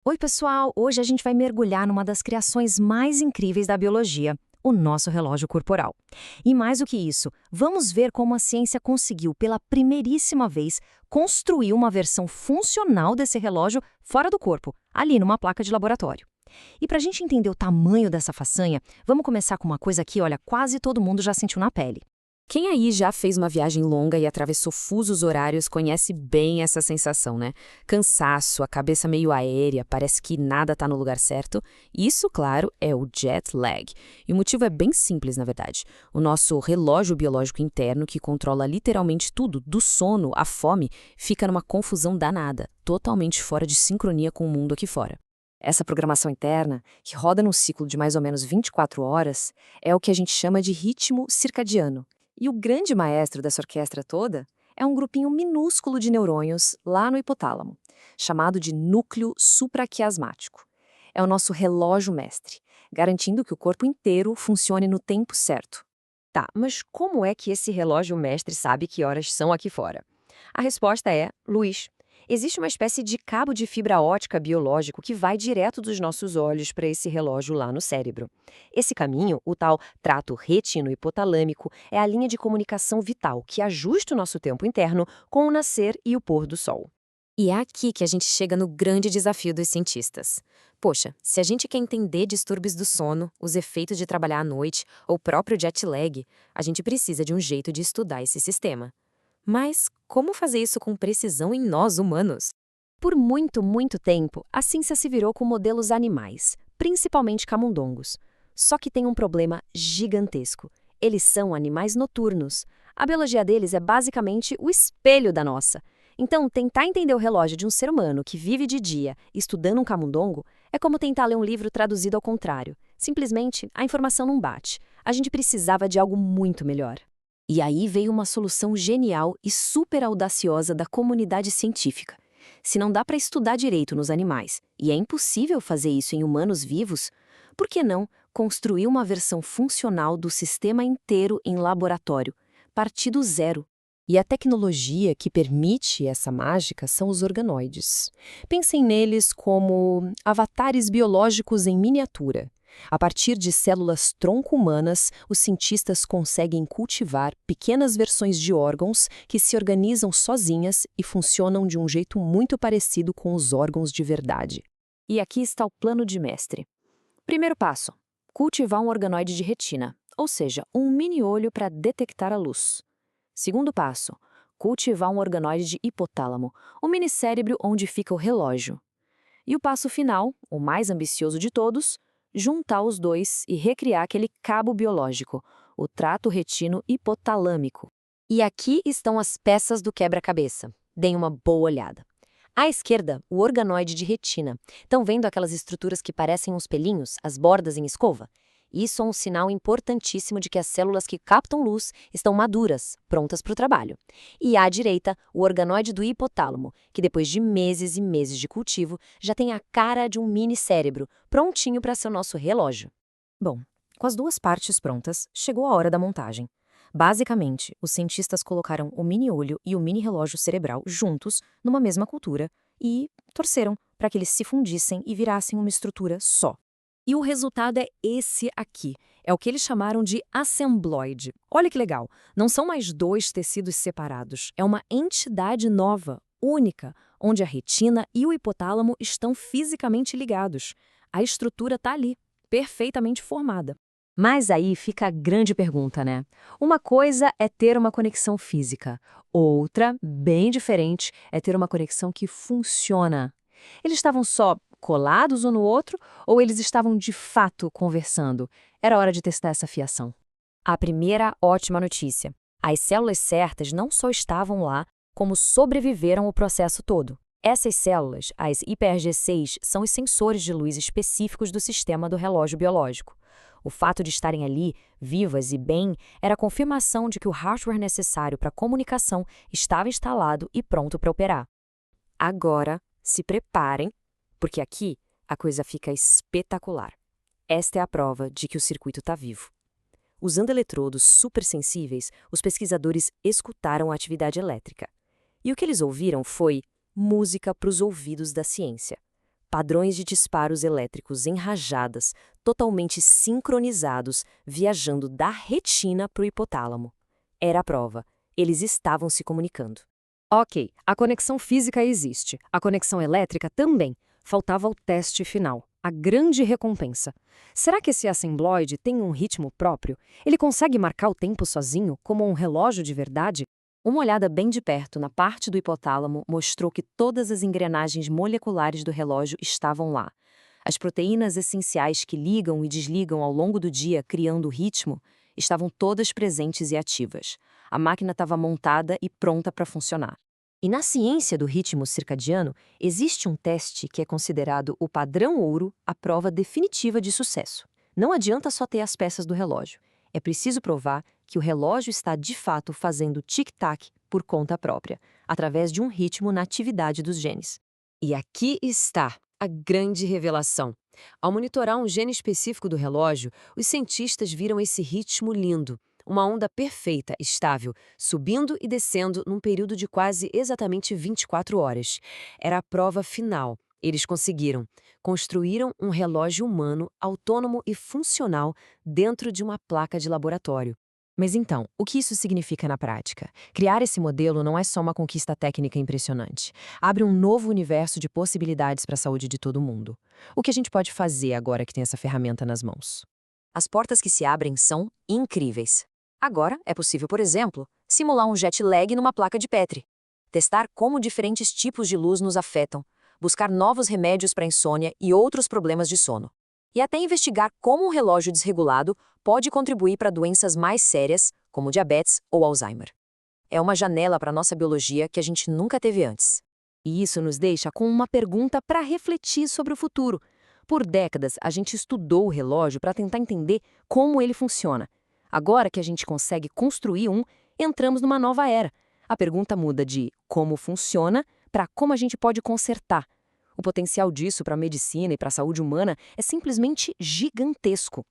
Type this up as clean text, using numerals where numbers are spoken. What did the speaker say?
Oi, pessoal! Hoje a gente vai mergulhar numa das criações mais incríveis da biologia, o nosso relógio corporal. E mais do que isso, vamos ver como a ciência conseguiu, pela primeiríssima vez, construir uma versão funcional desse relógio fora do corpo, ali numa placa de laboratório. E para a gente entender o tamanho dessa façanha, vamos começar com uma coisa que, olha, quase todo mundo já sentiu na pele. Quem aí já fez uma viagem longa e atravessou fusos horários conhece bem essa sensação, né? Cansaço, a cabeça meio aérea, parece que nada está no lugar certo. Isso, claro, é o jet lag. E o motivo é bem simples, na verdade. O nosso relógio biológico interno, que controla literalmente tudo, do sono à fome, fica numa confusão danada, totalmente fora de sincronia com o mundo aqui fora. Essa programação interna, que roda num ciclo de mais ou menos 24 horas, é o que a gente chama de ritmo circadiano. E o grande maestro dessa orquestra toda é um grupinho minúsculo de neurônios lá no hipotálamo, chamado de núcleo supraquiasmático. É o nosso relógio mestre, garantindo que o corpo inteiro funcione no tempo certo. Tá, mas como é que esse relógio mestre sabe que horas são aqui fora? A resposta é luz. Existe uma espécie de cabo de fibra ótica biológico que vai direto dos nossos olhos para esse relógio lá no cérebro. Esse caminho, o tal trato retino-hipotalâmico, é a linha de comunicação vital que ajusta o nosso tempo interno com o nascer e o pôr do sol. E é aqui que a gente chega no grande desafio dos cientistas. Poxa, se a gente quer entender distúrbios do sono, os efeitos de trabalhar à noite ou o próprio jet lag, a gente precisa de um jeito de estudar esse sistema. Mas como fazer isso com precisão em nós humanos? Por muito, muito tempo, a ciência se virou com modelos animais, principalmente camundongos. Só que tem um problema gigantesco. Eles são animais noturnos. A biologia deles é basicamente o espelho da nossa. Então, tentar entender o relógio de um ser humano que vive de dia estudando um camundongo é como tentar ler um livro traduzido ao contrário. Simplesmente, a informação não bate. A gente precisava de algo muito melhor. E aí veio uma solução genial e super audaciosa da comunidade científica. Se não dá para estudar direito nos animais, e é impossível fazer isso em humanos vivos, por que não construir uma versão funcional do sistema inteiro em laboratório, partir do zero? E a tecnologia que permite essa mágica são os organoides. Pensem neles como avatares biológicos em miniatura. A partir de células tronco-humanas, os cientistas conseguem cultivar pequenas versões de órgãos que se organizam sozinhas e funcionam de um jeito muito parecido com os órgãos de verdade. E aqui está o plano de mestre. Primeiro passo: cultivar um organoide de retina, ou seja, um mini-olho para detectar a luz. Segundo passo: cultivar um organoide de hipotálamo, um mini-cérebro onde fica o relógio. E o passo final, o mais ambicioso de todos: juntar os dois e recriar aquele cabo biológico, o trato retino hipotalâmico. E aqui estão as peças do quebra-cabeça. Deem uma boa olhada. À esquerda, o organoide de retina. Estão vendo aquelas estruturas que parecem uns pelinhos, as bordas em escova? Isso é um sinal importantíssimo de que as células que captam luz estão maduras, prontas para o trabalho. E à direita, o organoide do hipotálamo, que depois de meses e meses de cultivo, já tem a cara de um mini-cérebro, prontinho para ser o nosso relógio. Bom, com as duas partes prontas, chegou a hora da montagem. Basicamente, os cientistas colocaram o mini-olho e o mini-relógio cerebral juntos, numa mesma cultura, e torceram para que eles se fundissem e virassem uma estrutura só. E o resultado é esse aqui. É o que eles chamaram de assembloide. Olha que legal. Não são mais dois tecidos separados. É uma entidade nova, única, onde a retina e o hipotálamo estão fisicamente ligados. A estrutura está ali, perfeitamente formada. Mas aí fica a grande pergunta, né? Uma coisa é ter uma conexão física. Outra, bem diferente, é ter uma conexão que funciona. Eles estavam só colados um no outro ou eles estavam de fato conversando? Era hora de testar essa fiação. A primeira ótima notícia: as células certas não só estavam lá, como sobreviveram ao processo todo. Essas células, as IPRG6, são os sensores de luz específicos do sistema do relógio biológico. O fato de estarem ali, vivas e bem, era a confirmação de que o hardware necessário para a comunicação estava instalado e pronto para operar. Agora, se preparem, porque aqui a coisa fica espetacular. Esta é a prova de que o circuito está vivo. Usando eletrodos supersensíveis, os pesquisadores escutaram a atividade elétrica. E o que eles ouviram foi música para os ouvidos da ciência. Padrões de disparos elétricos em rajadas, totalmente sincronizados, viajando da retina para o hipotálamo. Era a prova. Eles estavam se comunicando. Ok, a conexão física existe, a conexão elétrica também. Faltava o teste final, a grande recompensa. Será que esse assembloide tem um ritmo próprio? Ele consegue marcar o tempo sozinho, como um relógio de verdade? Uma olhada bem de perto na parte do hipotálamo mostrou que todas as engrenagens moleculares do relógio estavam lá. As proteínas essenciais que ligam e desligam ao longo do dia, criando o ritmo, estavam todas presentes e ativas. A máquina estava montada e pronta para funcionar. E na ciência do ritmo circadiano, existe um teste que é considerado o padrão ouro, a prova definitiva de sucesso. Não adianta só ter as peças do relógio. É preciso provar que o relógio está de fato fazendo tic-tac por conta própria, através de um ritmo na atividade dos genes. E aqui está a grande revelação. Ao monitorar um gene específico do relógio, os cientistas viram esse ritmo lindo, uma onda perfeita, estável, subindo e descendo num período de quase exatamente 24 horas. Era a prova final. Eles conseguiram. Construíram um relógio humano, autônomo e funcional dentro de uma placa de laboratório. Mas então, o que isso significa na prática? Criar esse modelo não é só uma conquista técnica impressionante. Abre um novo universo de possibilidades para a saúde de todo mundo. O que a gente pode fazer agora que tem essa ferramenta nas mãos? As portas que se abrem são incríveis. Agora é possível, por exemplo, simular um jet lag numa placa de Petri, testar como diferentes tipos de luz nos afetam, buscar novos remédios para insônia e outros problemas de sono. E até investigar como um relógio desregulado pode contribuir para doenças mais sérias, como diabetes ou Alzheimer. É uma janela para a nossa biologia que a gente nunca teve antes. E isso nos deixa com uma pergunta para refletir sobre o futuro. Por décadas, a gente estudou o relógio para tentar entender como ele funciona. Agora que a gente consegue construir um, entramos numa nova era. A pergunta muda de como funciona para como a gente pode consertar. O potencial disso para a medicina e para a saúde humana é simplesmente gigantesco.